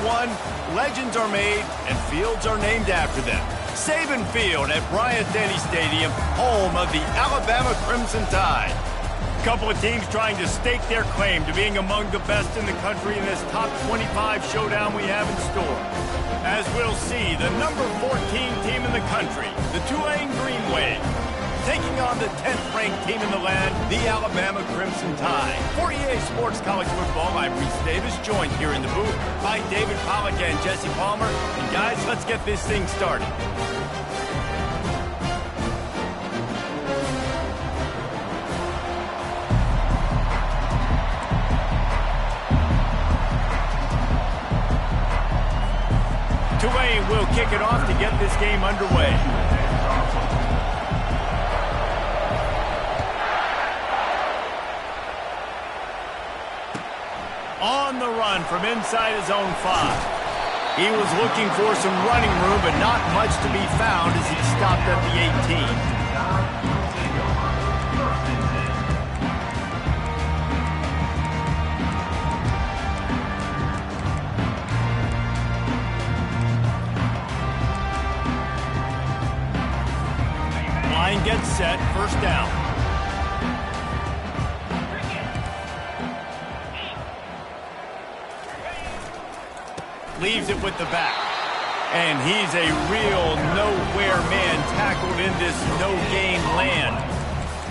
won, legends are made, and fields are named after them. Saban Field at Bryant-Denny Stadium, home of the Alabama Crimson Tide. A couple of teams trying to stake their claim to being among the best in the country in this top 25 showdown we have in store. As we'll see, the number 14 team in the country, the Tulane Green Wave, taking on the 10th-ranked team in the land, the Alabama Crimson Tide. For EA Sports College Football, I'm Reese Davis, joined here in the booth by David Pollack and Jesse Palmer. And guys, let's get this thing started. Tulane will kick it off to get this game underway. On the run from inside his own 5. He was looking for some running room, but not much to be found as he stopped at the 18. Line gets set, first down. Leaves it with the back. And he's a real nowhere man tackled in this no-game land.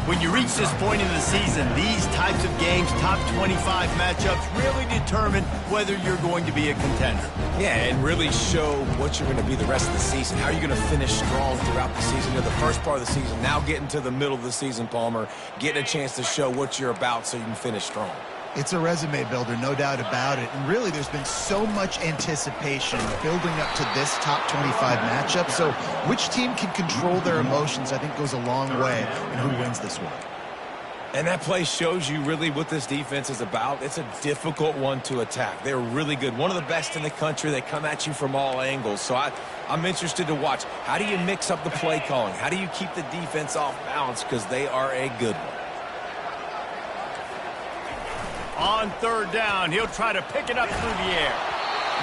When you reach this point in the season, these types of games, top 25 matchups, really determine whether you're going to be a contender. Yeah, and really show what you're going to be the rest of the season. How are you going to finish strong throughout the season? You're the first part of the season, now getting to the middle of the season, Palmer, getting a chance to show what you're about so you can finish strong. It's a resume builder, no doubt about it. And really, there's been so much anticipation building up to this top 25 matchup. So which team can control their emotions, I think, goes a long way in who wins this one. And that play shows you really what this defense is about. It's a difficult one to attack. They're really good. One of the best in the country. They come at you from all angles. So I'm interested to watch. How do you mix up the play calling? How do you keep the defense off balance? Because they are a good one. On third down, he'll try to pick it up through the air.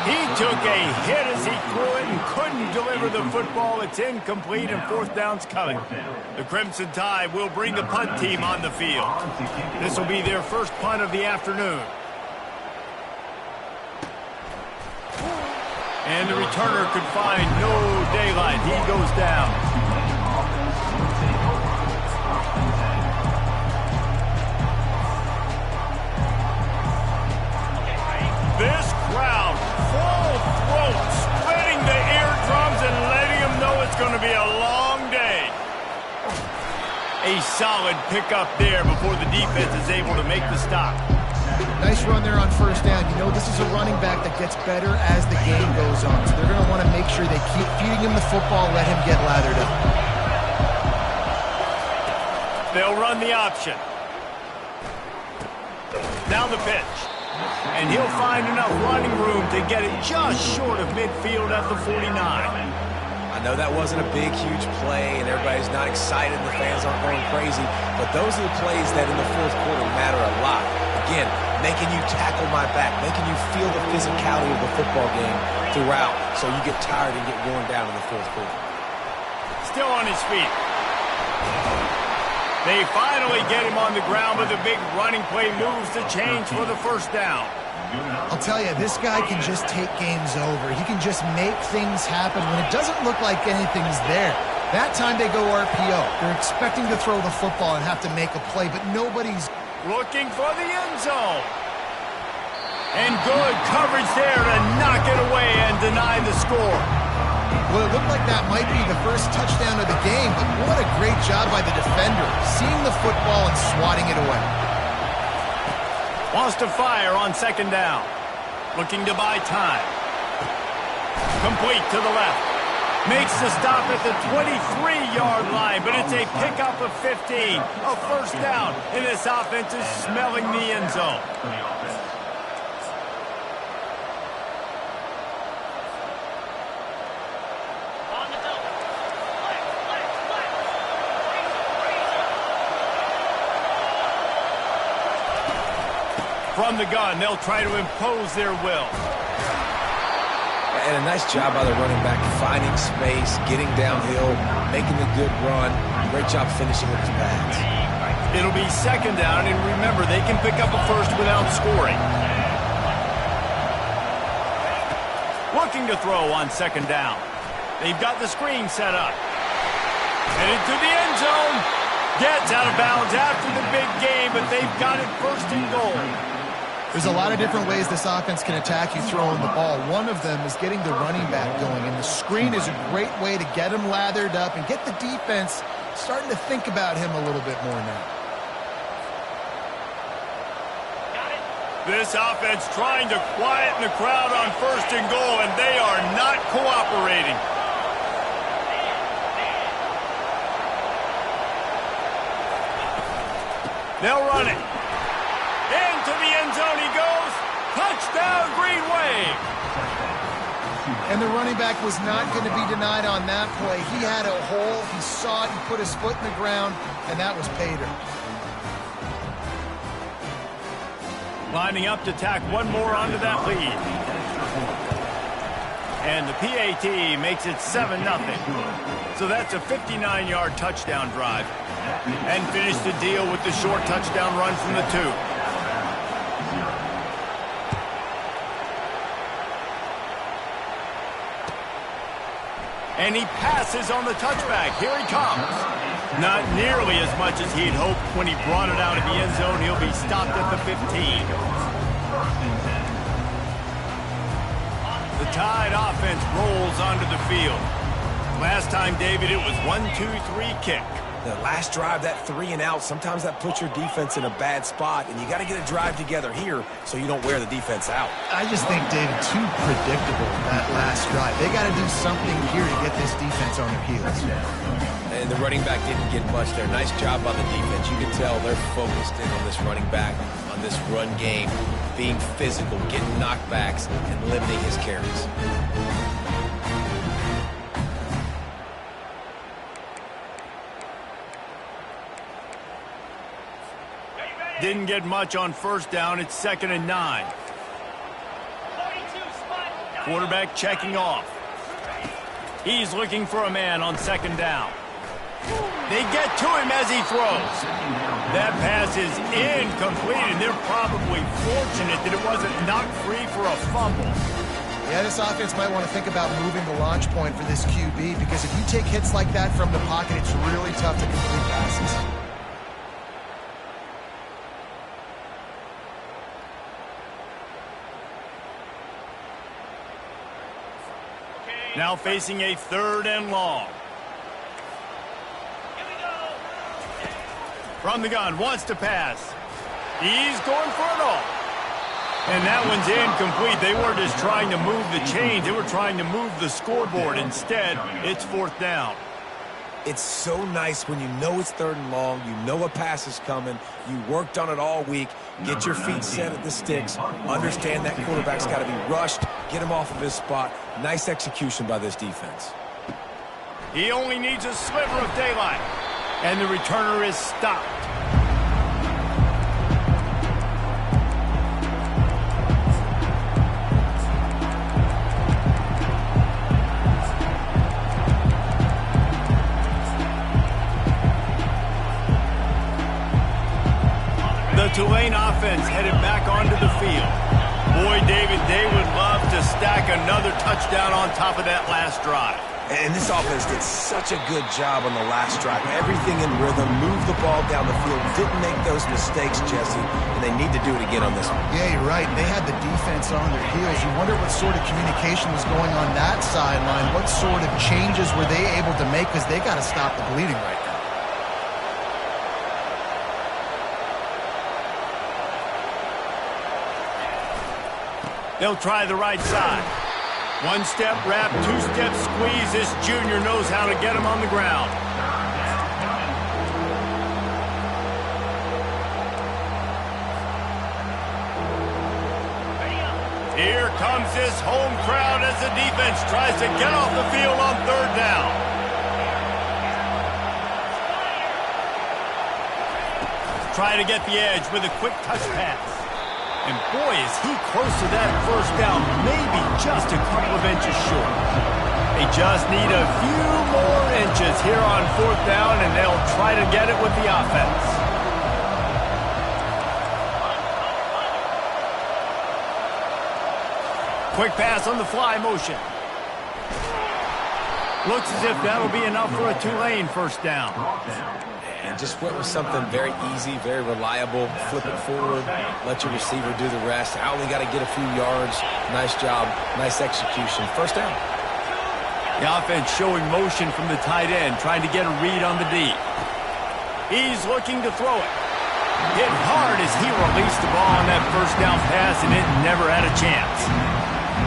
He took a hit as he threw it and couldn't deliver the football. It's incomplete and fourth down's coming. The Crimson Tide will bring the punt team on the field. This will be their first punt of the afternoon. And the returner could find no daylight. He goes down. This crowd, full throat, splitting the eardrums and letting them know it's going to be a long day. A solid pickup there before the defense is able to make the stop. Nice run there on first down. You know, this is a running back that gets better as the game goes on. So they're going to want to make sure they keep feeding him the football, let him get lathered up. They'll run the option. Now the pitch. And he'll find enough running room to get it just short of midfield at the 49. I know that wasn't a big, huge play, and everybody's not excited, the fans aren't going crazy, but those are the plays that in the fourth quarter matter a lot. Again, making you tackle my back, making you feel the physicality of the football game throughout, so you get tired and get worn down in the fourth quarter. Still on his feet. They finally get him on the ground, but the big running play moves the change for the first down. I'll tell you, this guy can just take games over. He can just make things happen when it doesn't look like anything's there. That time they go RPO. They're expecting to throw the football and have to make a play, but nobody's looking for the end zone. And good coverage there to knock it away and deny the score. Well, it looked like that might be the first touchdown of the game, but what a great job by the defender, seeing the football and swatting it away. Wants to fire on second down. Looking to buy time. Complete to the left. Makes the stop at the 23-yard line, but it's a pickup of 15. A first down, and this offense is smelling the end zone. From the gun, they'll try to impose their will. And a nice job by the running back, finding space, getting downhill, making a good run. Great job finishing with his pads. It'll be second down, and remember, they can pick up a first without scoring. Looking to throw on second down. They've got the screen set up. Headed to the end zone. Gets out of bounds after the big game, but they've got it first and goal. There's a lot of different ways this offense can attack you throwing the ball. One of them is getting the running back going, and the screen is a great way to get him lathered up and get the defense starting to think about him a little bit more now. This offense trying to quieten the crowd on first and goal, and they are not cooperating. They'll run it. Into the end zone he goes. Touchdown, Green Wave. And the running back was not going to be denied on that play. He had a hole. He saw it. He put his foot in the ground, and that was pay dirt. Lining up to tack one more onto that lead. And the PAT makes it 7-0. So that's a 59-yard touchdown drive. And finish the deal with the short touchdown run from the 2. And he passes on the touchback. Here he comes. Not nearly as much as he'd hoped when he brought it out of the end zone. He'll be stopped at the 15. The Tide offense rolls onto the field. Last time, David, it was 1-2-3 kick. The last drive, that 3 and out, sometimes that puts your defense in a bad spot, and you got to get a drive together here so you don't wear the defense out. I just think, David, too predictable, that last drive. They got to do something here to get this defense on their heels. And the running back didn't get much there. Nice job by the defense. You can tell they're focused in on this running back, on this run game, being physical, getting knockbacks, and limiting his carries. Didn't get much on first down. It's 2nd and 9. Quarterback checking off. He's looking for a man on 2nd down. They get to him as he throws. That pass is incomplete, and they're probably fortunate that it wasn't knocked free for a fumble. Yeah, this offense might want to think about moving the launch point for this QB, because if you take hits like that from the pocket, it's really tough to complete passes. Now facing a 3rd and long. From the gun, wants to pass. He's going for it all. And that one's incomplete. They weren't just trying to move the chains. They were trying to move the scoreboard. Instead, it's 4th down. It's so nice when you know it's 3rd and long, you know a pass is coming, you worked on it all week, get your feet set at the sticks, understand that quarterback's got to be rushed, get him off of his spot. Nice execution by this defense. He only needs a sliver of daylight, and the returner is stopped. The Tulane offense headed back onto the field. Boy, David, they would love to stack another touchdown on top of that last drive. And this offense did such a good job on the last drive. Everything in rhythm, moved the ball down the field, didn't make those mistakes, Jesse, and they need to do it again on this one. Yeah, you're right. They had the defense on their heels. You wonder what sort of communication was going on that sideline. What sort of changes were they able to make, because they got to stop the bleeding right now. They'll try the right side. 1-step wrap, 2-step squeeze. This junior knows how to get him on the ground. Here comes this home crowd as the defense tries to get off the field on 3rd down. Try to get the edge with a quick touch pass. And boy, is he close to that first down. Maybe just a couple of of inches short. They just need a few more inches here on 4th down, and they'll try to get it with the offense. Quick pass on the fly motion. Looks as if that'll be enough for a Tulane first down. And just went with something very easy, very reliable. Flip it forward, let your receiver do the rest. I only got to get a few yards. Nice job, nice execution. First down. The offense showing motion from the tight end, trying to get a read on the D. He's looking to throw it. Hit hard as he released the ball on that first down pass, and it never had a chance.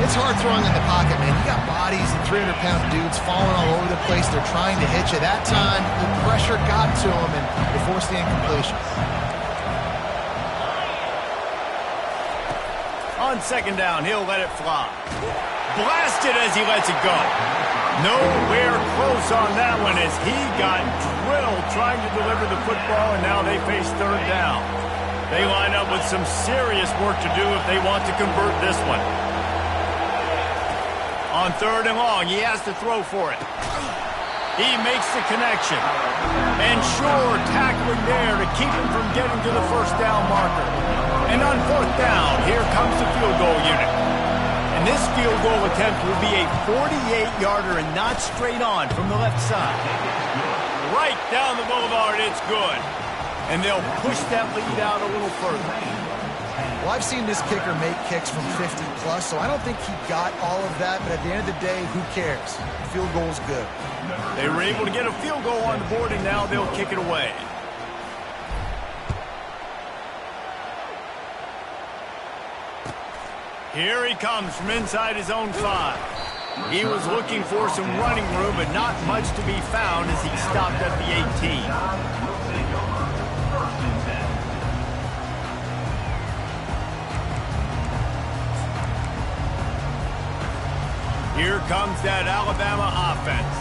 It's hard throwing in the pocket, man. You got bodies and 300-pound dudes falling all over the place. They're trying to hit you. That time, the pressure got to him, and they forced the incompletion. On 2nd down, he'll let it fly. Blasted as he lets it go. Nowhere close on that one as he got drilled trying to deliver the football, and now they face 3rd down. They line up with some serious work to do if they want to convert this one. On 3rd and long, he has to throw for it. He makes the connection. And sure, tackling there to keep him from getting to the first down marker. And on 4th down, here comes the field goal unit. And this field goal attempt will be a 48-yarder and not straight on from the left side. Right down the boulevard, it's good. And they'll push that lead out a little further. Well, I've seen this kicker make kicks from 50-plus, so I don't think he got all of that, but at the end of the day, who cares? The field goal's good. They were able to get a field goal on the board, and now they'll kick it away. Here he comes from inside his own 5. He was looking for some running room, but not much to be found as he stopped at the 18. Here comes that Alabama offense.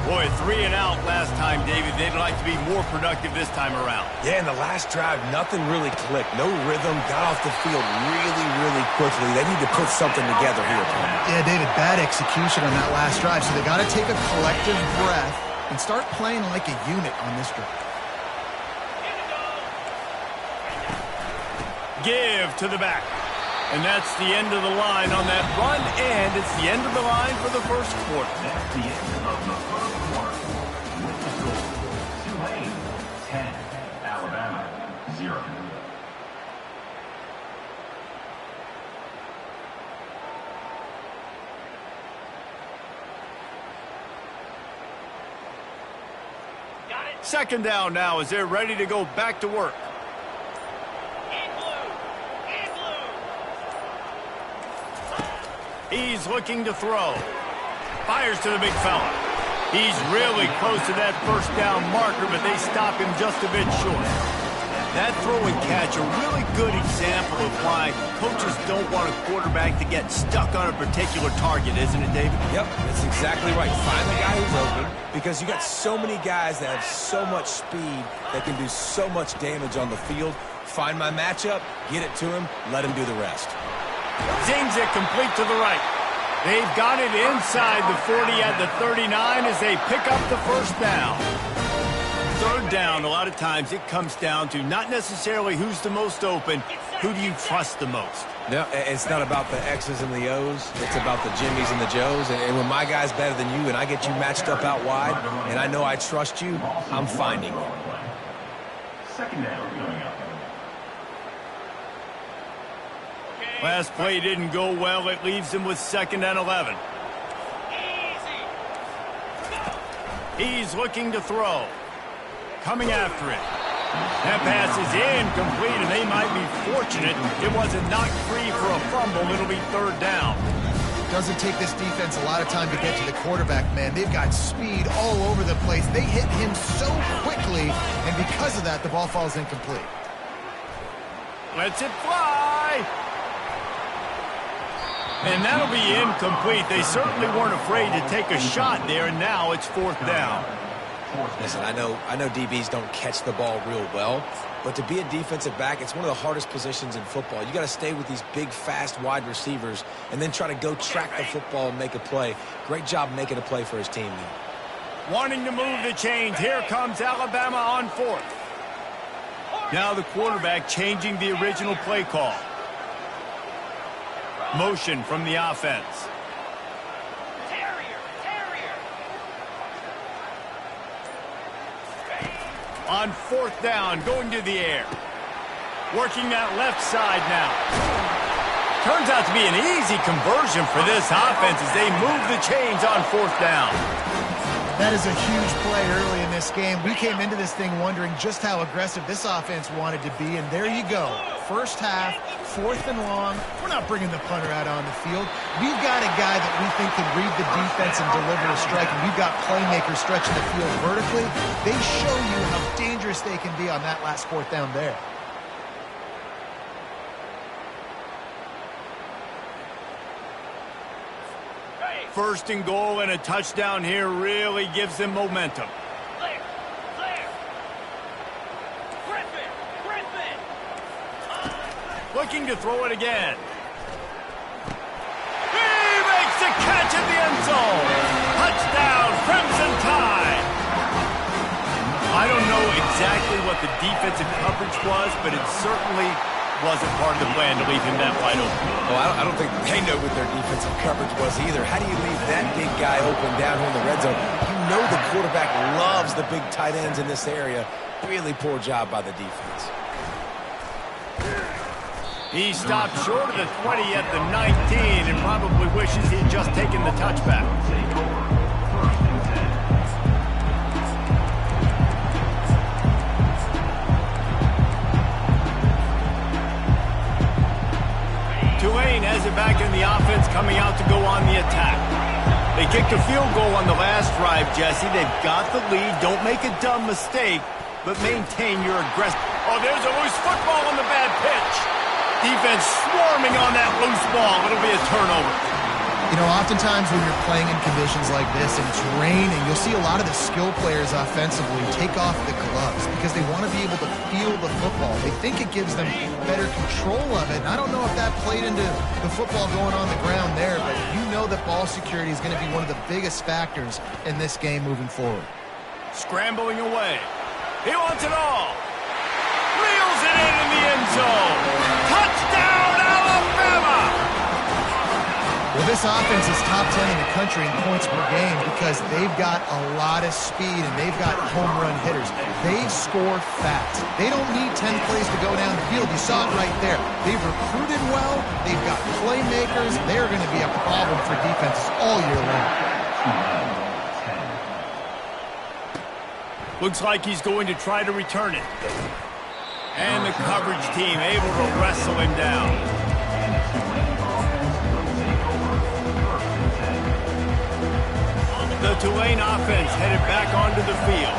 Boy, 3 and out last time, David. They'd like to be more productive this time around. Yeah, in the last drive, nothing really clicked. No rhythm, got off the field really, really quickly. They need to put something together here, Tom. Yeah, David, bad execution on that last drive, so they got to take a collective breath and start playing like a unit on this drive. Give to the back. And that's the end of the line on that run, and it's the end of the line for the first quarter. That's the end of the first quarter. With the score, Tulane 10, Alabama 0. Second down now as they're ready to go back to work. He's looking to throw. Fires to the big fella. He's really close to that first down marker, but they stop him just a bit short. That throw and catch, a really good example of why coaches don't want a quarterback to get stuck on a particular target, isn't it, David? Yep, that's exactly right. Find the guy who's open, because you got so many guys that have so much speed that can do so much damage on the field. Find my matchup, get it to him, let him do the rest. Zings it complete to the right. They've got it inside the 40 at the 39 as they pick up the first down. 3rd down, a lot of times it comes down to not necessarily who's the most open, who do you trust the most? No, it's not about the X's and the O's. It's about the Jimmys and the Joes. And when my guy's better than you and I get you matched up out wide and I know I trust you, I'm finding you. Second down coming up. Last play didn't go well. It leaves him with 2nd and 11. He's looking to throw. Coming after it. That pass is incomplete, and they might be fortunate it wasn't knocked free for a fumble. It'll be 3rd down. Doesn't take this defense a lot of time to get to the quarterback, man. They've got speed all over the place. They hit him so quickly, and because of that, the ball falls incomplete. Lets it fly. And that'll be incomplete. They certainly weren't afraid to take a shot there, and now it's 4th down. Listen, I know DBs don't catch the ball real well, but to be a defensive back, it's one of the hardest positions in football. You got to stay with these big, fast wide receivers and then try to go track the football and make a play. Great job making a play for his team there. Wanting to move the chains. Here comes Alabama on fourth. Now the quarterback changing the original play call. Motion from the offense. On fourth down, going to the air. Working that left side now. Turns out to be an easy conversion for this offense as they move the chains on fourth down. That is a huge play early in this game. We came into this thing wondering just how aggressive this offense wanted to be, and there you go. First half, fourth and long. We're not bringing the punter out on the field. We've got a guy that we think can read the defense and deliver a strike, and we've got playmakers stretching the field vertically. They show you how dangerous they can be on that last fourth down there. First and goal and a touchdown here really gives them momentum. Clear. Griffin. Looking to throw it again. He makes the catch at the end zone. Touchdown, Crimson Tide. I don't know exactly what the defensive coverage was, but it certainly wasn't part of the plan to leave him that wide open. Well, I don't think they know what their defensive coverage was either. How do you leave that big guy open down here in the red zone? You know the quarterback loves the big tight ends in this area. Really poor job by the defense. He stopped short of the 20 at the 19 and probably wishes he'd just taken the touchback. Tulane has it back in the offense, coming out to go on the attack. They kicked a field goal on the last drive, Jesse. They've got the lead. Don't make a dumb mistake, but maintain your aggressive. Oh, there's a loose football on the bad pitch. Defense swarming on that loose ball. It'll be a turnover. You know, oftentimes when you're playing in conditions like this and it's raining, you'll see a lot of the skill players offensively take off the gloves because they want to be able to feel the football. They think it gives them better control of it. And I don't know if that played into the football going on the ground there, but you know that ball security is going to be one of the biggest factors in this game moving forward. Scrambling away. He wants it all. Reels it in the end zone. Touchdown, Alabama! Well, this offense is top 10 in the country in points per game because they've got a lot of speed and they've got home run hitters. They score fast. They don't need 10 plays to go down the field. You saw it right there. They've recruited well. They've got playmakers. They're going to be a problem for defenses all year long. Looks like he's going to try to return it. And the coverage team able to wrestle him down. The Tulane offense headed back onto the field.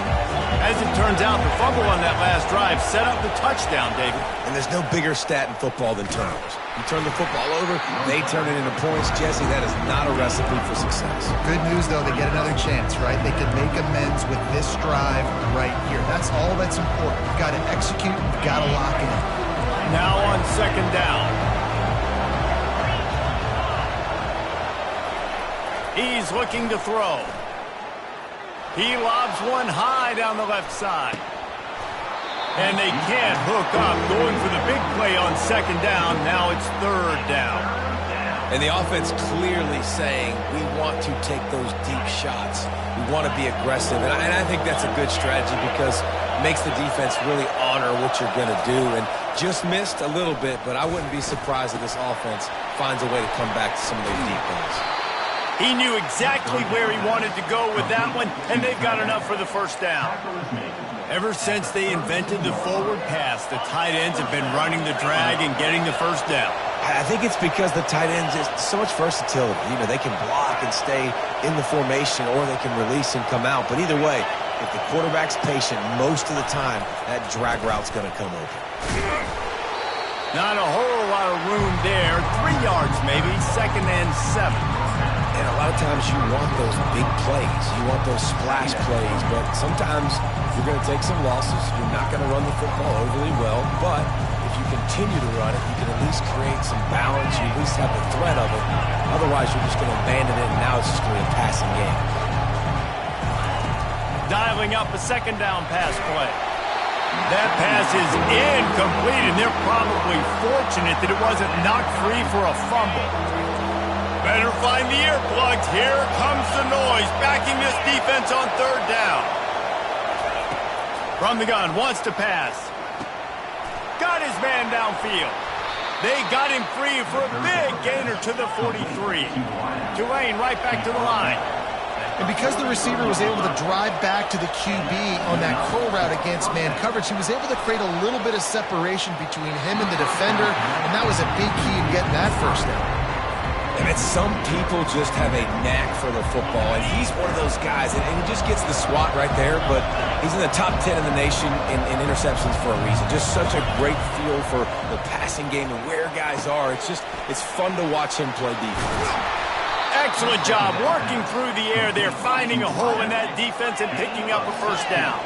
As it turns out, the fumble on that last drive set up the touchdown, David. And there's no bigger stat in football than turnovers. You turn the football over, they turn it into points. Jesse, that is not a recipe for success. Good news, though, they get another chance, right? They can make amends with this drive right here. That's all that's important. You've got to execute, you've got to lock in. Now on second down. He's looking to throw. He lobs one high down the left side. And they can't hook up, going for the big play on second down. Now it's third down. And the offense clearly saying, we want to take those deep shots. We want to be aggressive. And I think that's a good strategy because it makes the defense really honor what you're going to do. And just missed a little bit, but I wouldn't be surprised if this offense finds a way to come back to some of those deep ones. He knew exactly where he wanted to go with that one, and they've got enough for the first down. Ever since they invented the forward pass, the tight ends have been running the drag and getting the first down. I think it's because the tight ends is so much versatility. You know, they can block and stay in the formation, or they can release and come out. But either way, if the quarterback's patient most of the time, that drag route's going to come open. Not a whole lot of room there. 3 yards maybe, second and 7. And a lot of times you want those big plays. You want those splash plays, but sometimes you're going to take some losses. You're not going to run the football overly well, but if you continue to run it, you can at least create some balance. You at least have the threat of it. Otherwise, you're just going to abandon it, and now it's just going to be a passing game. Dialing up a second down pass play. That pass is incomplete, and they're probably fortunate that it wasn't knocked free for a fumble. Better find the earplugs. Here comes the noise, backing this defense on third down. From the gun, wants to pass. Got his man downfield. They got him free for a big gainer to the 43. Tulane right back to the line. And because the receiver was able to drive back to the QB on that curl route against man coverage, he was able to create a little bit of separation between him and the defender, and that was a big key in getting that first down. And some people just have a knack for the football, and he's one of those guys, and he just gets the swat right there, but he's in the top 10 in the nation in interceptions for a reason. Just such a great feel for the passing game and where guys are. It's fun to watch him play defense. Excellent job working through the air there, finding a hole in that defense and picking up a first down.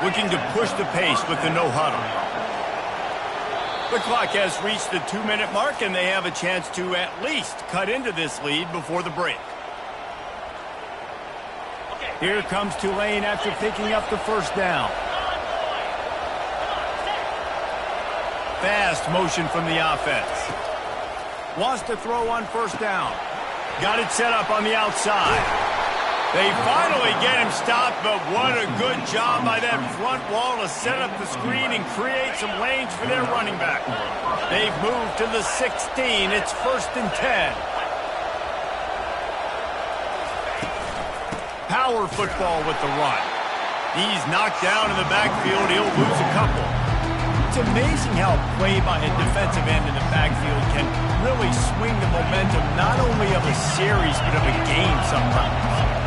Looking to push the pace with the no huddle. The clock has reached the 2-minute mark, and they have a chance to at least cut into this lead before the break. Here comes Tulane after picking up the first down. Fast motion from the offense. Wants to throw on first down. Got it set up on the outside. They finally get him stopped, but what a good job by that front wall to set up the screen and create some lanes for their running back. They've moved to the 16. It's 1st and 10. Power football with the run. He's knocked down in the backfield. He'll lose a couple. It's amazing how play by a defensive end in the backfield can really swing the momentum not only of a series but of a game sometimes.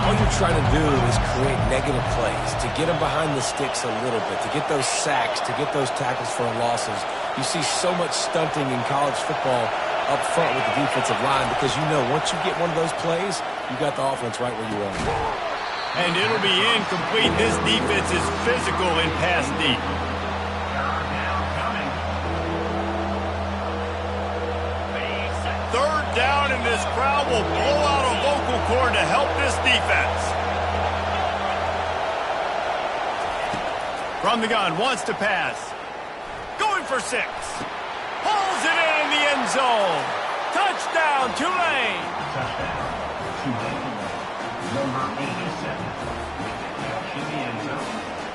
All you're trying to do is create negative plays, to get them behind the sticks a little bit, to get those sacks, to get those tackles for losses. You see so much stunting in college football up front with the defensive line because you know once you get one of those plays, you got the offense right where you want it. And it'll be incomplete. This defense is physical in pass deep. Third down, and this crowd will blow out a vocal cord to help this defense. From the gun, wants to pass. Going for 6. Pulls it in the end zone. Touchdown, Tulane. Touchdown. Tulane. Number 87. With the catch in the end zone.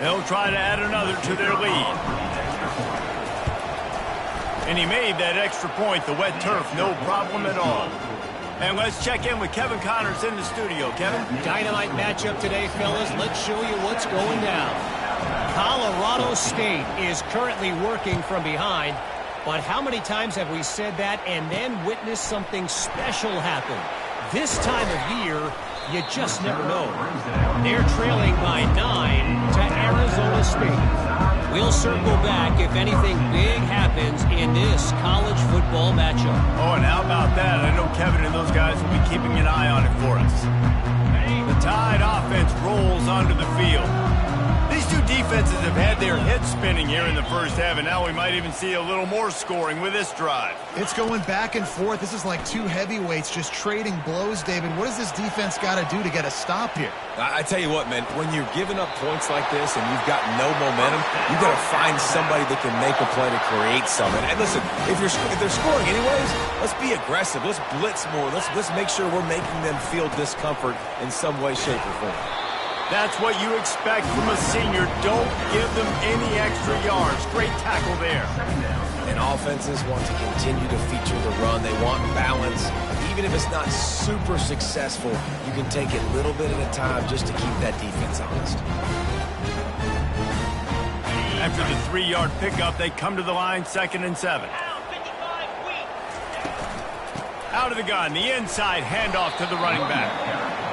They'll try to add another to their lead. And he made that extra point, the wet turf, no problem at all. And let's check in with Kevin Connors in the studio. Kevin? Dynamite matchup today, fellas. Let's show you what's going down. Colorado State is currently working from behind, but how many times have we said that and then witnessed something special happen? This time of year, you just never know. They're trailing by 9 to Arizona State. We'll circle back if anything big happens in this college football matchup. Oh, and how about that? I know Kevin and those guys will be keeping an eye on it for us. The Tide offense rolls onto the field. These two defenses have had their heads spinning here in the first half, and now we might even see a little more scoring with this drive. It's going back and forth. This is like two heavyweights just trading blows, David. What does this defense got to do to get a stop here? I tell you what, man, when you're giving up points like this and you've got no momentum, you've got to find somebody that can make a play to create something. And listen, if they're scoring anyways, let's be aggressive. Let's blitz more. Let's make sure we're making them feel discomfort in some way, shape, or form. That's what you expect from a senior. Don't give them any extra yards. Great tackle there. And offenses want to continue to feature the run. They want balance. Even if it's not super successful, you can take it a little bit at a time just to keep that defense honest. After the 3-yard pickup, they come to the line, 2nd and 7. Out of the gun, the inside handoff to the running back.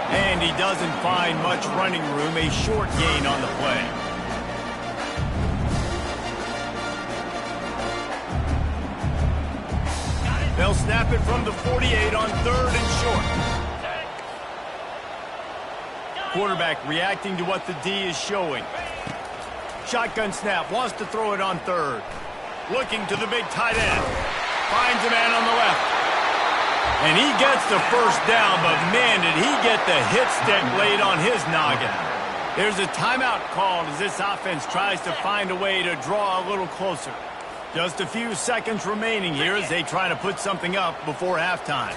And he doesn't find much running room, a short gain on the play. They'll snap it from the 48 on 3rd and short. quarterback reacting to what the D is showing. Shotgun snap, wants to throw it on third. Looking to the big tight end. Finds a man on the left. And he gets the first down, but man, did he get the hit stick laid on his noggin. There's a timeout called as this offense tries to find a way to draw a little closer. Just a few seconds remaining here as they try to put something up before halftime.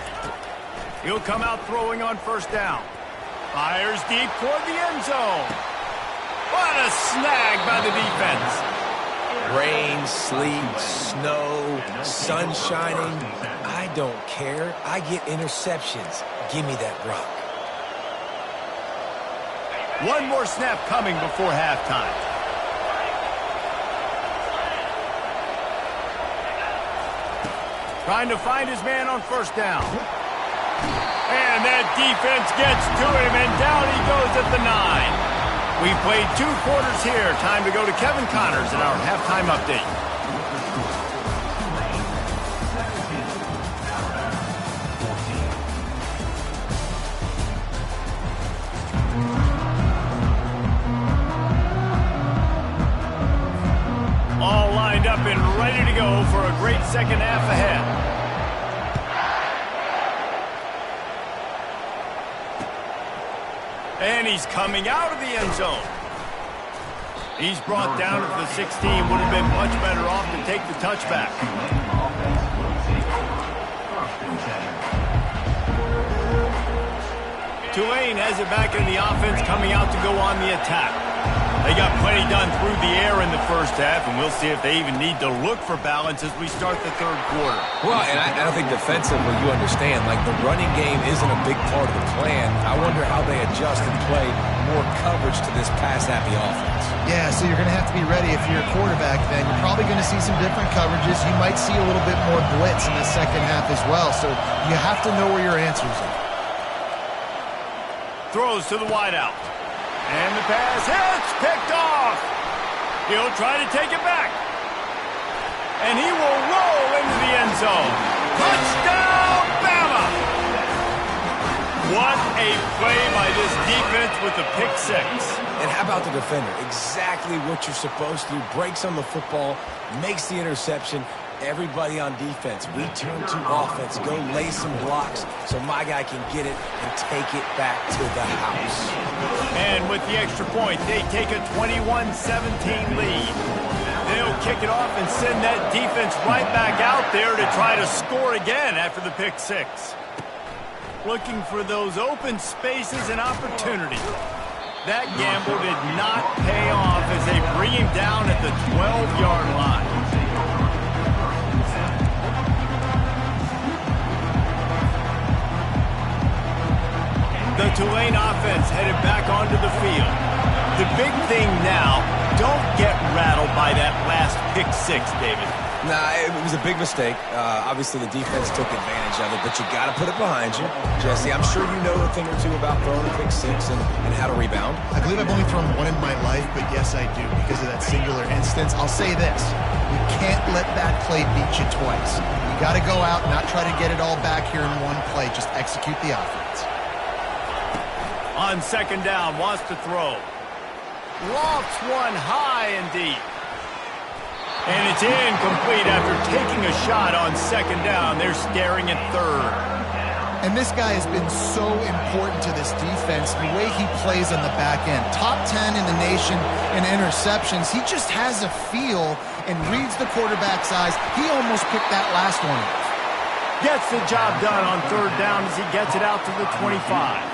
He'll come out throwing on first down. Fires deep toward the end zone. What a snag by the defense. Rain, sleet, snow, sun shining. I don't care. I get interceptions. Give me that rock. One more snap coming before halftime. Trying to find his man on first down. And that defense gets to him, and down he goes at the 9. We've played 2 quarters here. Time to go to Kevin Connors in our halftime update. All lined up and ready to go for a great second half ahead. And he's coming out of the end zone. He's brought down at the 16. Would have been much better off to take the touchback. Tulane has it back in the offense, coming out to go on the attack. They got plenty done through the air in the first half, and we'll see if they even need to look for balance as we start the third quarter. Well, and I don't think defensively, you understand, like the running game isn't a big part of the plan. I wonder how they adjust and play more coverage to this pass-happy offense. Yeah, so you're going to have to be ready if you're a quarterback then. You're probably going to see some different coverages. You might see a little bit more blitz in the second half as well, so you have to know where your answers are. Throws to the wideout. And the pass hits, picked off. He'll try to take it back. And he will roll into the end zone. Touchdown, Bama! What a play by this defense with the pick 6. And how about the defender? Exactly what you're supposed to do. Breaks on the football, makes the interception. Everybody on defense, we turn to offense. Go lay some blocks so my guy can get it and take it back to the house. And with the extra point, they take a 21-17 lead. They'll kick it off and send that defense right back out there to try to score again after the pick 6. Looking for those open spaces and opportunity. That gamble did not pay off as they bring him down at the 12-yard line. The Tulane offense headed back onto the field. The big thing now, don't get rattled by that last pick 6, David. Nah, it was a big mistake. Obviously, the defense took advantage of it, but you got to put it behind you. Jesse, I'm sure you know a thing or two about throwing a pick 6 and how to rebound. I believe I've only thrown one in my life, but yes, I do because of that singular instance. I'll say this. We can't let that play beat you twice. You got to go out and not try to get it all back here in one play. Just execute the offense. On second down, wants to throw. Lofts one high and deep. And it's incomplete after taking a shot on second down. They're staring at third. And this guy has been so important to this defense, the way he plays on the back end. Top 10 in the nation in interceptions. He just has a feel and reads the quarterback's eyes. He almost picked that last one off. Gets the job done on third down as he gets it out to the 25.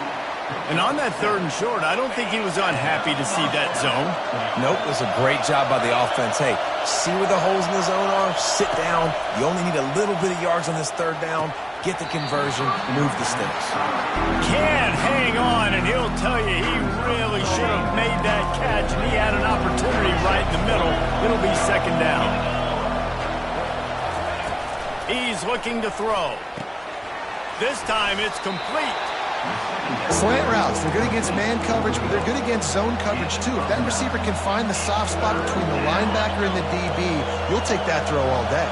And on that third and short, I don't think he was unhappy to see that zone. Nope, it was a great job by the offense. Hey, see where the holes in the zone are? Sit down. You only need a little bit of yards on this third down. Get the conversion, move the sticks. Can't hang on, and he'll tell you he really should have made that catch, and he had an opportunity right in the middle. It'll be second down. He's looking to throw. This time it's complete. Slant routes, they're good against man coverage, but they're good against zone coverage too. If that receiver can find the soft spot between the linebacker and the DB, you'll take that throw all day.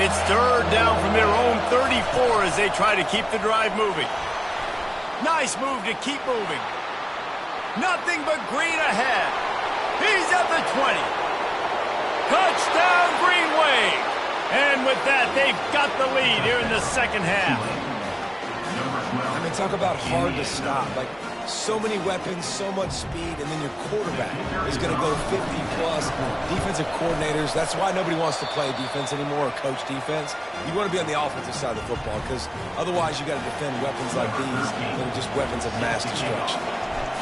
It's third down from their own 34 as they try to keep the drive moving. Nice move to keep moving. Nothing but green ahead. He's at the 20. Touchdown, Green Wave. And with that, they've got the lead here in the second half. I mean, talk about hard to stop. Like, so many weapons, so much speed, and then your quarterback is going to go 50-plus. Defensive coordinators, that's why nobody wants to play defense anymore or coach defense. You want to be on the offensive side of the football because otherwise you got to defend weapons like these that are just weapons of mass destruction.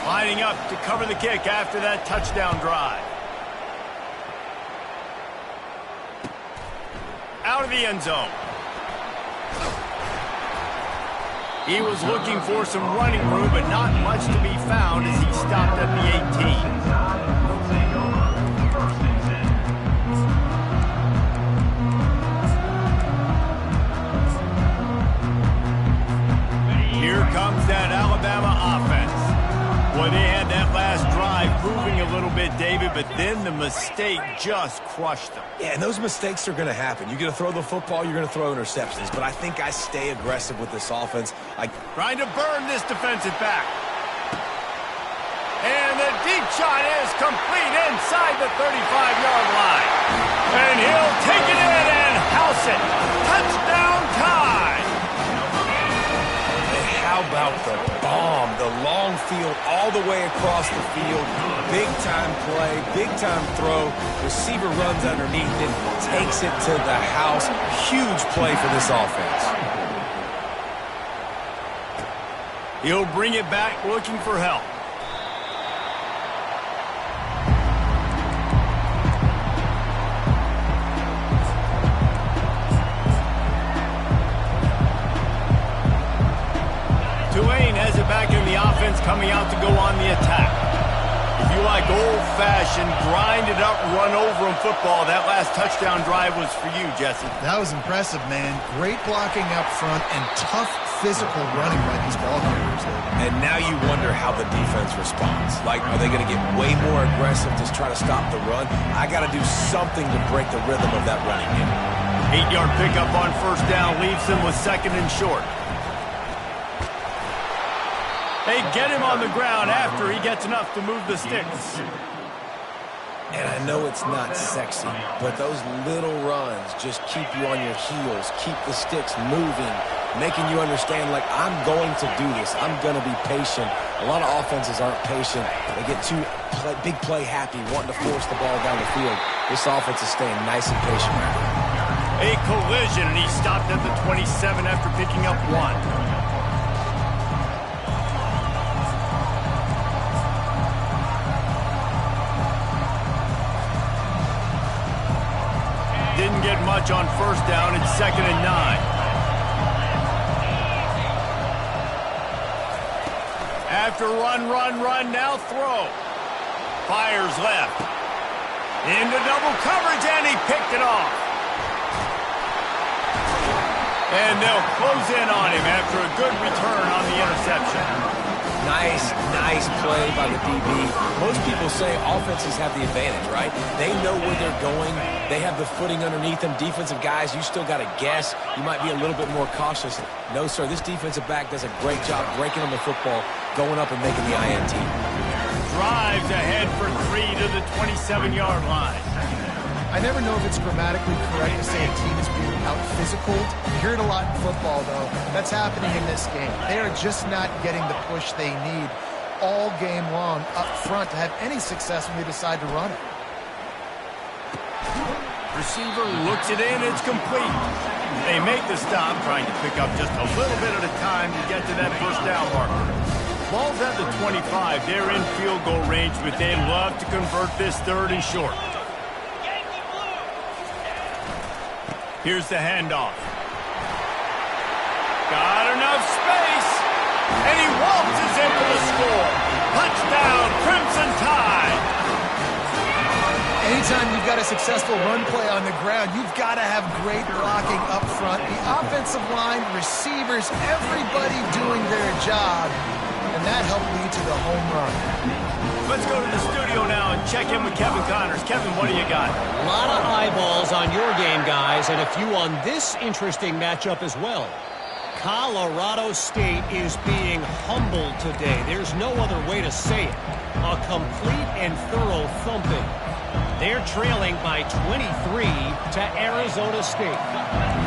Lining up to cover the kick after that touchdown drive. Out of the end zone. He was looking for some running room, but not much to be found as he stopped at the 18. Here comes that Alabama offense. Boy, they had that last drive moving a little bit, David, but then the mistake just crushed them. Yeah, and those mistakes are going to happen. You're going to throw the football, you're going to throw interceptions, but I think I stay aggressive with this offense. Trying to burn this defensive back. And the deep shot is complete inside the 35-yard line. And he'll take it in and house it. Touchdown tie. How about the bomb, the long field all the way across the field, big-time play, big-time throw, receiver runs underneath it, takes it to the house, huge play for this offense. He'll bring it back looking for help. Tulane has it back in the offense, coming out to go on the attack. If you like old-fashioned, grind-it-up, run-over-'em football, that last touchdown drive was for you, Jesse. That was impressive, man. Great blocking up front and tough physical running by these ball carriers. And now you wonder how the defense responds. Like, are they going to get way more aggressive to try to stop the run? I got to do something to break the rhythm of that running game. 8-yard pickup on first down leaves them with second and short. They get him on the ground after he gets enough to move the sticks. And I know it's not sexy, but those little runs just keep you on your heels, keep the sticks moving, making you understand, like, I'm going to do this. I'm going to be patient. A lot of offenses aren't patient. They get too big play happy, wanting to force the ball down the field. This offense is staying nice and patient right now. A collision, and he stopped at the 27 after picking up one. Didn't get much on first down. It's 2nd and 9. After run, now throw. Fires left. Into double coverage, and he picked it off. And they'll close in on him after a good return on the interception. Nice play by the DB. Most people say offenses have the advantage, right? They know where they're going. They have the footing underneath them. Defensive guys, you still got to guess. You might be a little bit more cautious. No, sir, this defensive back does a great job breaking on the football, going up and making the INT. Drives ahead for 3 to the 27-yard line. I never know if it's grammatically correct to say a team is being out-physicaled. You hear it a lot in football, though. That's happening in this game. They are just not getting the push they need all game long up front to have any success when they decide to run it. Receiver looks it in. It's complete. They make the stop, trying to pick up just a little bit at a time to get to that first down marker. Ball's at the 25. They're in field goal range, but they'd love to convert this 3rd and short. Here's the handoff. Got enough space, and he waltzes in for the score. Touchdown, Crimson Tide. Anytime you've got a successful run play on the ground, you've got to have great blocking up front. The offensive line, receivers, everybody doing their job, and that helped lead to the home run. Let's go to the studio now and check in with Kevin Connors. Kevin, what do you got? A lot of eyeballs on your game, guys, and a few on this interesting matchup as well. Colorado State is being humbled today. There's no other way to say it. A complete and thorough thumping. They're trailing by 23 to Arizona State.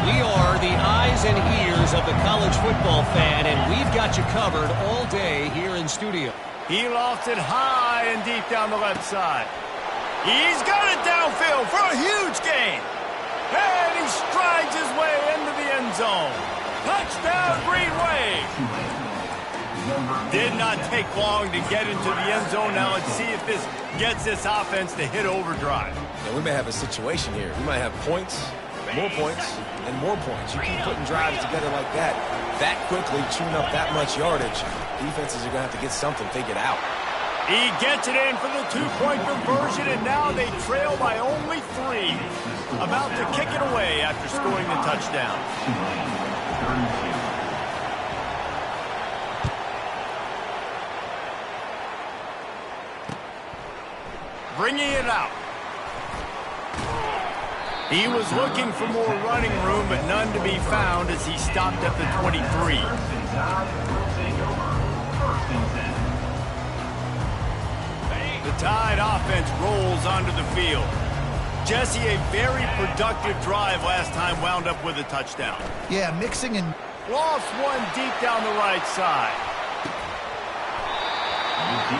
We are the eyes and ears of the college football fan, and we've got you covered all day here in studio. He lofts it high and deep down the left side. He's got it downfield for a huge gain. And he strides his way into the end zone. Touchdown, Green Wave. Did not take long to get into the end zone. Now let's see if this gets this offense to hit overdrive. Yeah, we may have a situation here. We might have points, and more points. You keep putting drives together like that quickly, chewing up that much yardage, defenses are going to have to get something figured out. He gets it in for the two-point conversion, and now they trail by only 3. About to kick it away after scoring the touchdown. Bringing it out. He was looking for more running room, but none to be found as he stopped at the 23. The Tide offense rolls onto the field. Jesse, a very productive drive last time wound up with a touchdown. Yeah, mixing and... Lost one deep down the right side.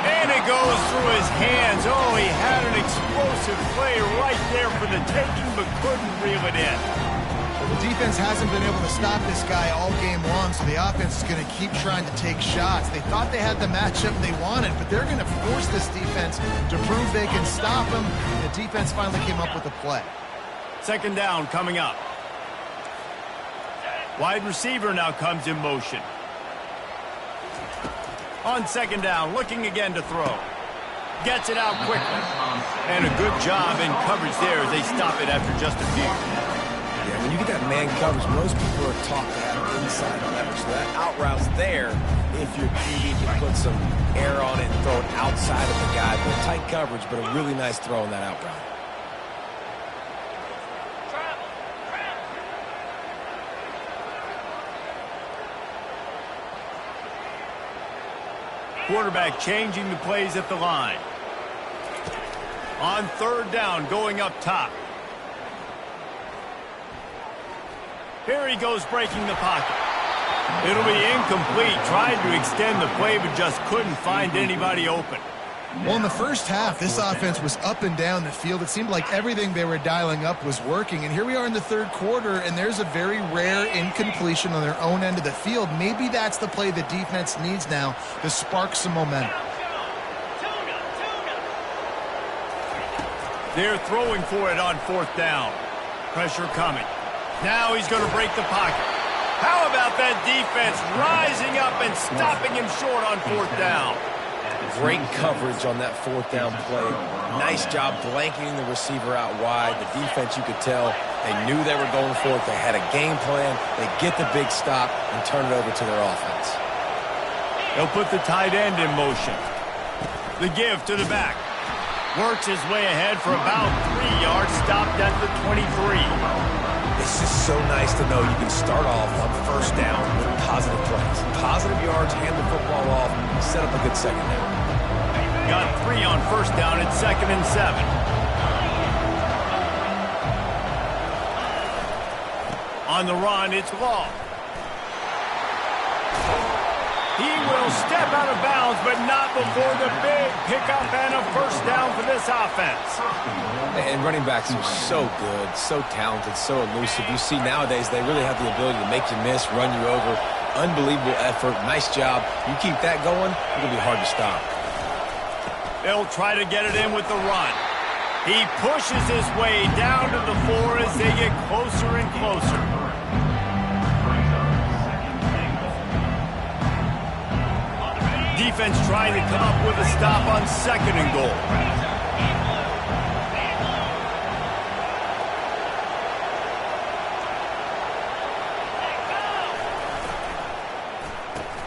And it goes through his hands. Oh, he had an explosive play right there for the taking, but couldn't reel it in. Well, the defense hasn't been able to stop this guy all game long, so the offense is going to keep trying to take shots. They thought they had the matchup they wanted, but they're going to force this defense to prove they can stop him. The defense finally came up with a play. Second down coming up. Wide receiver now comes in motion. On second down, looking again to throw. Gets it out quickly. And a good job in coverage there as they stop it after just a few. Yeah, when you get that man coverage, most people are taught to have inside leverage. So that out route's there if your QB can put some air on it and throw it outside of the guy. But tight coverage, but a really nice throw in that out route. Quarterback changing the plays at the line. On third down, going up top. Here he goes breaking the pocket. It'll be incomplete. Tried to extend the play, but just couldn't find anybody open. Well, in the first half, this offense was up and down the field. It seemed like everything they were dialing up was working. And here we are in the third quarter, and there's a very rare incompletion on their own end of the field. Maybe that's the play the defense needs now to spark some momentum. They're throwing for it on fourth down. Pressure coming. Now he's going to break the pocket. How about that defense rising up and stopping him short on fourth down? Great coverage on that fourth down play. Nice job blanketing the receiver out wide. The defense, you could tell, they knew they were going for it. They had a game plan. They get the big stop and turn it over to their offense. They'll put the tight end in motion. The give to the back. Works his way ahead for about 3 yards. Stopped at the 23. It's just so nice to know you can start off on first down with positive plays. Positive yards, hand the football off, set up a good second down. Got 3 on first down at 2nd and 7. On the run, it's Law. He will step out of bounds, but not before the big pickup and a first down for this offense. And running backs are so good, so talented, so elusive. You see nowadays they really have the ability to make you miss, run you over. Unbelievable effort. Nice job. You keep that going, it'll be hard to stop. They'll try to get it in with the run. He pushes his way down to the 4 as they get closer and closer. Defense trying to come up with a stop on 2nd and goal.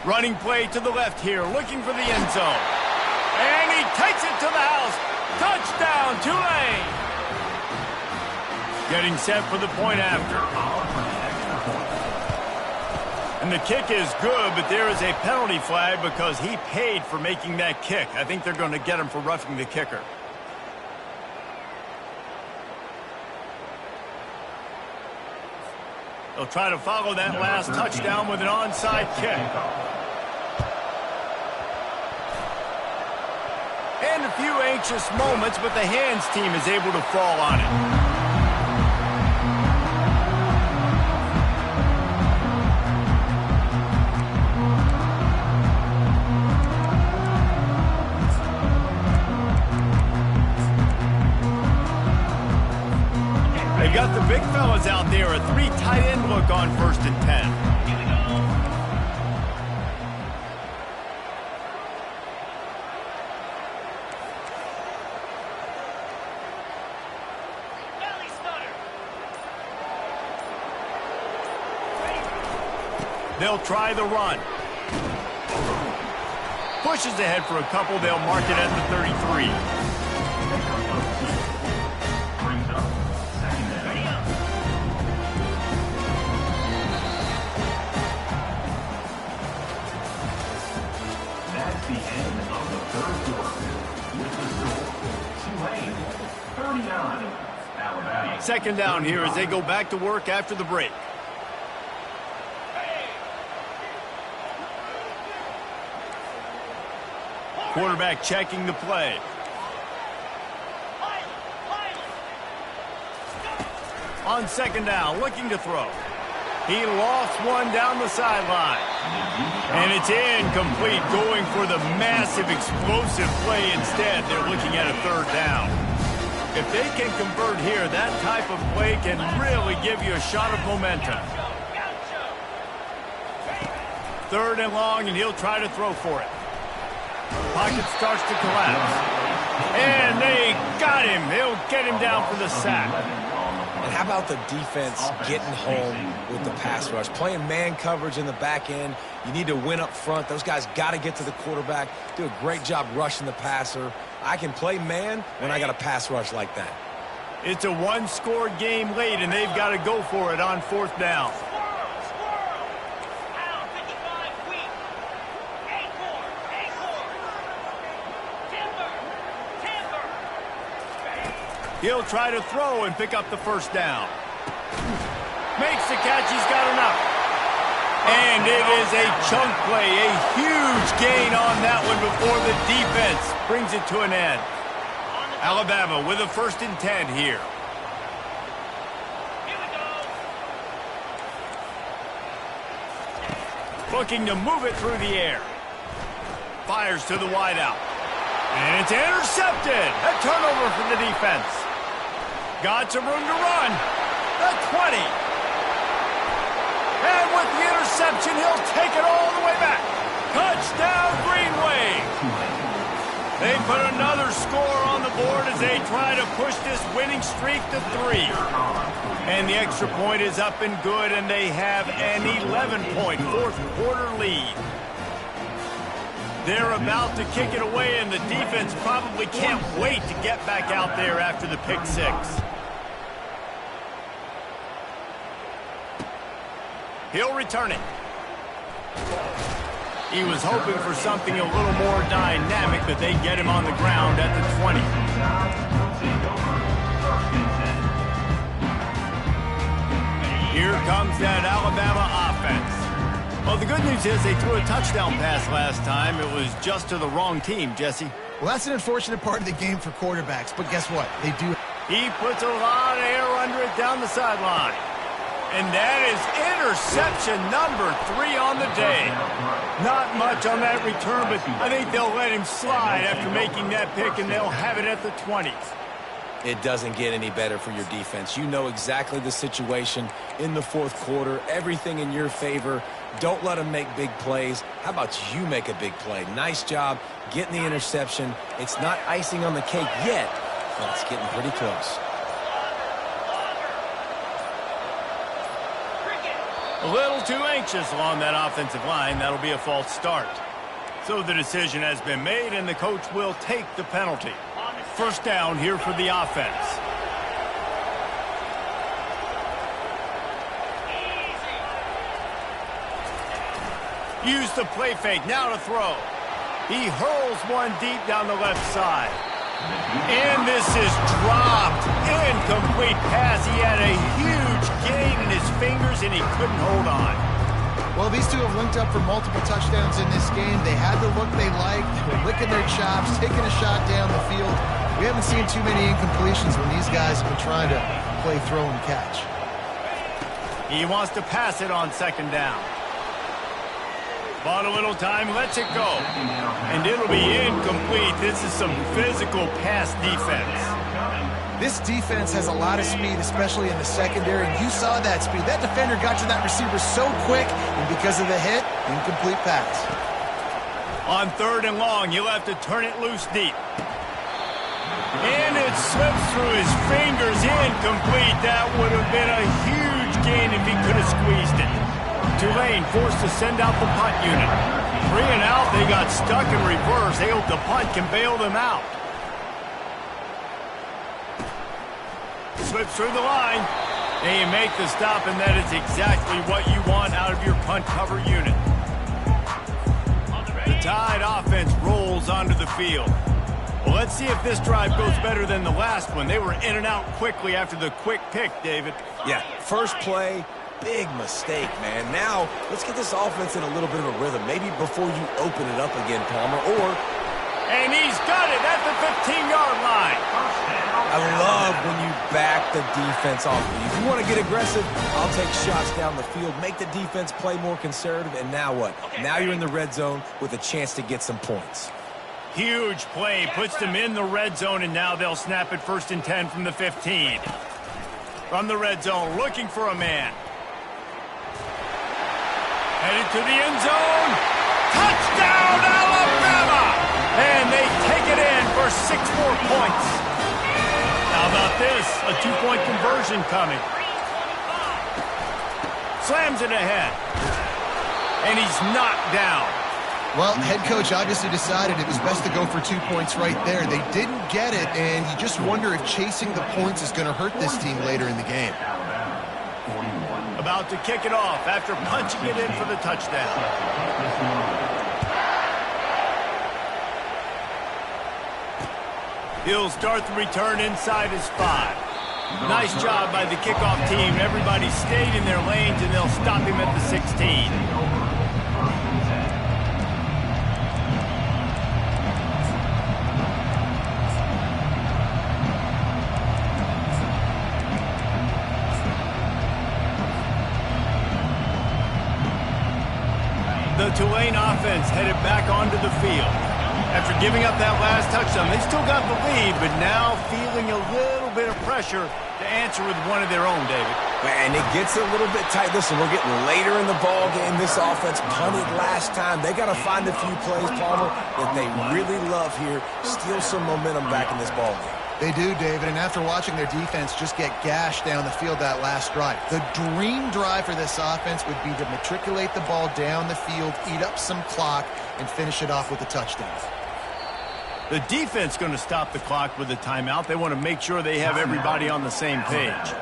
Running play to the left here, looking for the end zone. And he takes it to the house. Touchdown, Tulane. Getting set for the point after. And And the kick is good, but there is a penalty flag because he paid for making that kick. I think they're going to get him for roughing the kicker. They'll try to follow that last touchdown with an onside kick. And a few anxious moments, but the hands team is able to fall on it. They got the big fellas out there, a 3 tight end look on 1st and 10. They'll try the run. Pushes ahead for a couple. They'll mark it at the 33. The end of the 3rd quarter. With the score, Tulane 39, Alabama. 2nd down here as they go back to work after the break. Quarterback checking the play. On 2nd down, looking to throw. He lost one down the sideline. And it's incomplete, going for the massive, explosive play instead. They're looking at a 3rd down. If they can convert here, that type of play can really give you a shot of momentum. 3rd and long, and he'll try to throw for it. Pocket starts to collapse. And they got him. They'll get him down for the sack. And how about the defense getting home with the pass rush? Playing man coverage in the back end. You need to win up front. Those guys got to get to the quarterback. Do a great job rushing the passer. I can play man when I got a pass rush like that. It's a 1-score game late, and they've got to go for it on 4th down. He'll try to throw and pick up the 1st down. Makes the catch. He's got enough. And it is a chunk play, a huge gain on that one before the defense brings it to an end. Alabama with a 1st and 10 here. Looking to move it through the air. Fires to the wideout. And it's intercepted. A turnover for the defense. Got some room to run. The 20. And with the interception, he'll take it all the way back. Touchdown, Green Wave. They put another score on the board as they try to push this winning streak to 3. And the extra point is up and good, and they have an 11-point 4th quarter lead. They're about to kick it away, and the defense probably can't wait to get back out there after the pick 6. He'll return it. He was hoping for something a little more dynamic, but they get him on the ground at the 20. Here comes that Alabama offense. Well, the good news is they threw a touchdown pass last time. It was just to the wrong team, Jesse. Well, that's an unfortunate part of the game for quarterbacks, but guess what? They do. He puts a lot of air under it down the sideline. And that is interception number 3 on the day. Not much on that return, but I think they'll let him slide after making that pick, and they'll have it at the 20s. It doesn't get any better for your defense. You know exactly the situation in the 4th quarter. Everything in your favor. Don't let them make big plays. How about you make a big play? Nice job getting the interception. It's not icing on the cake yet, but it's getting pretty close. A little too anxious along that offensive line. That'll be a false start. So the decision has been made, and the coach will take the penalty. 1st down here for the offense. Use the play fake, now to throw. He hurls one deep down the left side. And this is dropped. Incomplete pass. He had a huge gain in his fingers, and he couldn't hold on. Well, these two have linked up for multiple touchdowns in this game. They had the look they liked. They were licking their chops, taking a shot down the field. We haven't seen too many incompletions when these guys have been trying to play throw and catch. He wants to pass it on second down. Bought a little time, lets it go. And it'll be incomplete. This is some physical pass defense. This defense has a lot of speed, especially in the secondary, and you saw that speed. That defender got to that receiver so quick, and because of the hit, incomplete pass. On third and long, you'll have to turn it loose deep. And it slips through his fingers, incomplete. That would have been a huge gain if he could have squeezed it. Tulane forced to send out the punt unit. 3 and out, they got stuck in reverse. They hope the punt can bail them out. Slips through the line. And you make the stop, and that is exactly what you want out of your punt cover unit. The Tide offense rolls onto the field. Well, let's see if this drive goes better than the last one. They were in and out quickly after the quick pick, David. Yeah, first play, big mistake, man. Now, let's get this offense in a little bit of a rhythm. Maybe before you open it up again, Palmer, or... And he's got it at the 15-yard line. I love when you back the defense off. If you want to get aggressive, I'll take shots down the field, make the defense play more conservative, and now what? Now you're in the red zone with a chance to get some points. Huge play, puts them in the red zone, and now they'll snap it 1st and 10 from the 15. From the red zone, looking for a man. Headed to the end zone. Touchdown, Alabama! And they take it in for 6 more points. How about this? A 2-point conversion coming. Slams it ahead. And he's knocked down. Well, head coach obviously decided it was best to go for 2 points right there. They didn't get it, and you just wonder if chasing the points is going to hurt this team later in the game. About to kick it off after punching it in for the touchdown. He'll start the return inside his 5. Nice job by the kickoff team. Everybody stayed in their lanes, and they'll stop him at the 16. The Tulane offense headed back onto the field. After giving up that last touchdown, they still got the lead, but now feeling a little bit of pressure to answer with one of their own, David. And it gets a little bit tight. Listen, we're getting later in the ball game. This offense punted last time. They got to find a few plays, Palmer, that they really love here. Steal some momentum back in this ball game. They do, David, and after watching their defense just get gashed down the field that last drive, the dream drive for this offense would be to matriculate the ball down the field, eat up some clock, and finish it off with a touchdown. The defense going to stop the clock with a timeout. They want to make sure they have everybody on the same page.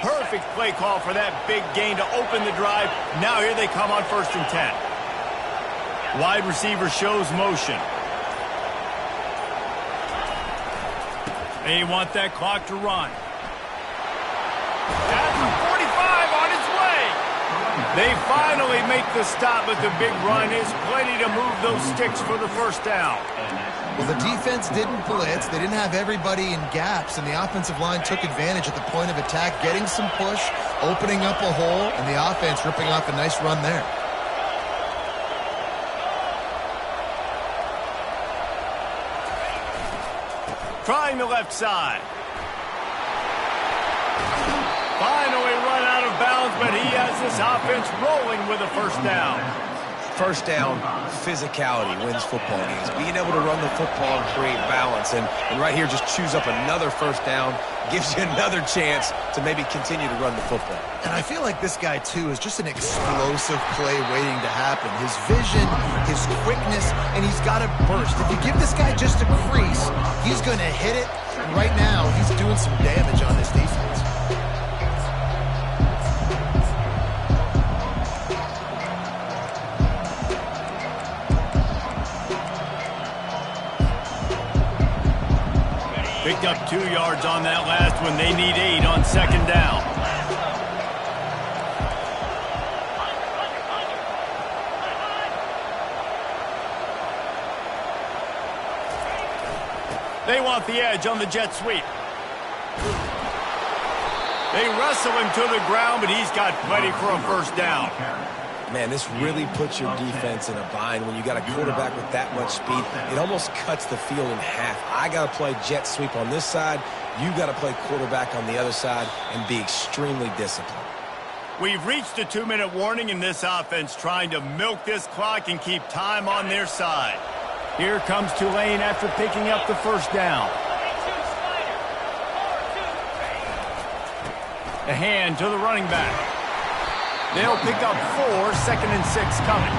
Perfect play call for that big gain to open the drive. Now here they come on 1st and 10. Wide receiver shows motion. They want that clock to run. At 45 on its way. They finally make the stop, but the big run is plenty to move those sticks for the 1st down. Well, the defense didn't blitz. They didn't have everybody in gaps, and the offensive line took advantage at the point of attack, getting some push, opening up a hole, and the offense ripping off a nice run there. Trying the left side. Finally run out of bounds, but he has this offense rolling with a 1st down. First down, physicality wins football games. Being able to run the football and create balance. And right here, just choose up another first down, gives you another chance to maybe continue to run the football. And I feel like this guy, too, is just an explosive play waiting to happen. His vision, his quickness, and he's got to burst. If you give this guy just a crease, he's going to hit it. And right now, he's doing some damage on this defense. Picked up 2 yards on that last one. They need 8 on second down. They want the edge on the jet sweep. They wrestle him to the ground, but he's got plenty for a first down. Man, this really puts your defense in a bind when you got a quarterback with that much speed. It almost cuts the field in half. I got to play jet sweep on this side. You got to play quarterback on the other side and be extremely disciplined. We've reached a 2-minute warning in this offense, trying to milk this clock and keep time on their side. Here comes Tulane after picking up the first down. A hand to the running back. They'll pick up 4, 2nd and 6 coming.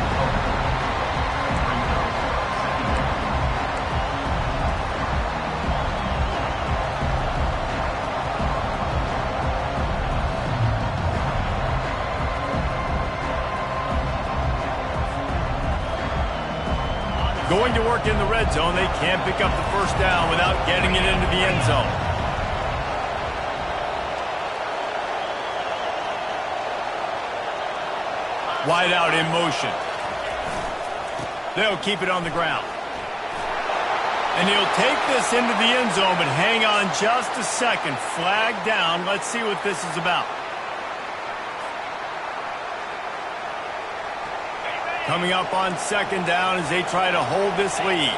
Going to work in the red zone. They can't pick up the first down without getting it into the end zone. Wide out in motion. They'll keep it on the ground. And he'll take this into the end zone, but hang on just a second. Flag down. Let's see what this is about. Coming up on second down as they try to hold this lead.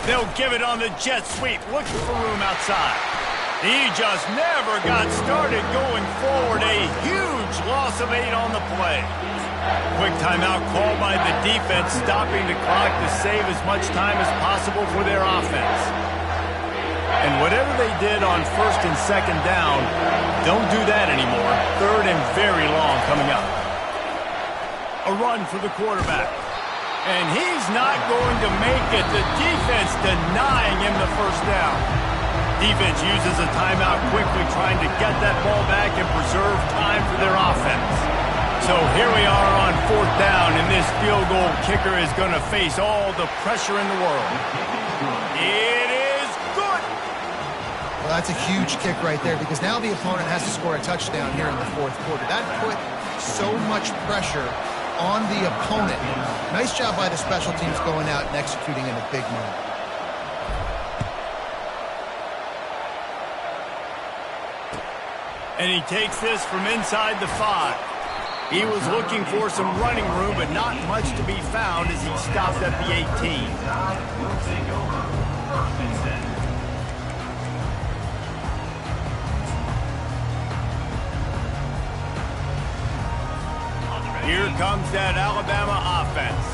They'll give it on the jet sweep, looking for room outside. He just never got started going forward. A huge loss of 8 on the play. Quick timeout called by the defense, stopping the clock to save as much time as possible for their offense. And whatever they did on first and second down, don't do that anymore. Third and very long coming up. A run for the quarterback. And he's not going to make it. The defense denying him the first down. Defense uses a timeout quickly, trying to get that ball back and preserve time for their offense. So here we are on 4th down, and this field goal kicker is going to face all the pressure in the world. It is good. Well, that's a huge kick right there, because now the opponent has to score a touchdown here in the 4th quarter. That put so much pressure on the opponent. Nice job by the special teams going out and executing in a big moment. And he takes this from inside the 5. He was looking for some running room, but not much to be found as he stopped at the 18. Will take over. 1st and 10. Here comes that Alabama offense.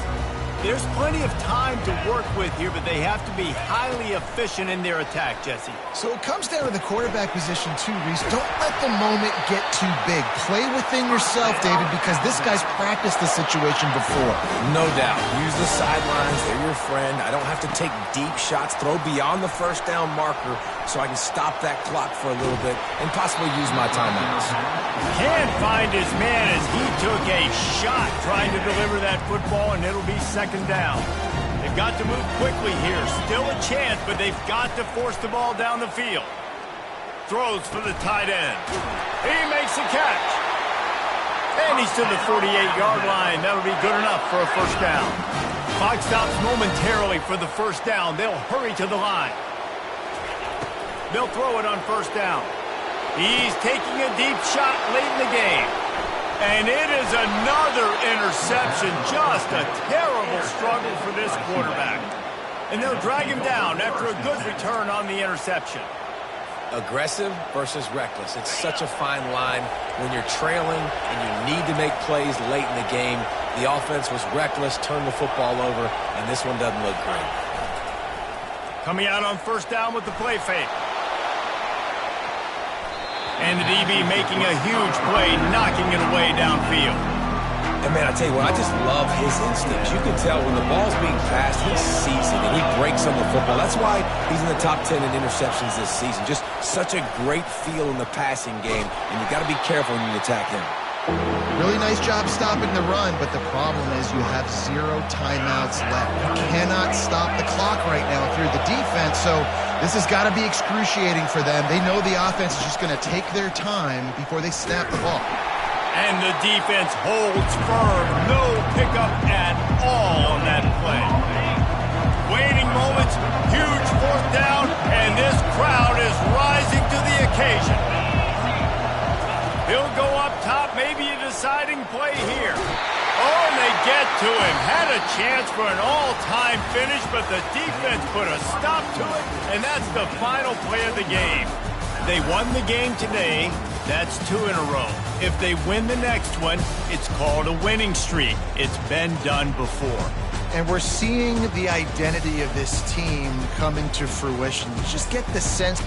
There's plenty of time to work with here, but they have to be highly efficient in their attack, Jesse. So it comes down to the quarterback position too, Reese. Don't let the moment get too big. Play within yourself, David, because this guy's practiced the situation before. No doubt. Use the sidelines. They're your friend. I don't have to take deep shots, throw beyond the first down marker so I can stop that clock for a little bit and possibly use my timeouts. Can't find his man as he took a shot trying to deliver that football, and it'll be second down. They've got to move quickly here. Still a chance, but they've got to force the ball down the field. Throws for the tight end. He makes a catch. And he's to the 48-yard line. That'll be good enough for a first down. Clock stops momentarily for the first down. They'll hurry to the line. They'll throw it on first down. He's taking a deep shot late in the game. And it is another interception. Just a terrible struggle for this quarterback. And they'll drag him down after a good return on the interception. Aggressive versus reckless. It's such a fine line when you're trailing and you need to make plays late in the game. The offense was reckless, turned the football over, and this one doesn't look great. Coming out on first down with the play fake. And the DB making a huge play, knocking it away downfield. And, man, I tell you what, I just love his instincts. You can tell when the ball's being passed, he sees it, and he breaks on the football. That's why he's in the top 10 in interceptions this season. Just such a great feel in the passing game, and you got to be careful when you attack him. Really nice job stopping the run, but the problem is you have 0 timeouts left. You cannot stop the clock right now if you're the defense, so this has got to be excruciating for them. They know the offense is just going to take their time before they snap the ball. And the defense holds firm. No pickup at all on that play. Waiting moments, huge fourth down, and this crowd is rising to the occasion. He'll go up top, maybe a deciding play here. Oh, and they get to him. Had a chance for an all-time finish, but the defense put a stop to it, and that's the final play of the game. They won the game today. That's 2 in a row. If they win the next one, it's called a winning streak. It's been done before. And we're seeing the identity of this team coming to fruition. You just get the sense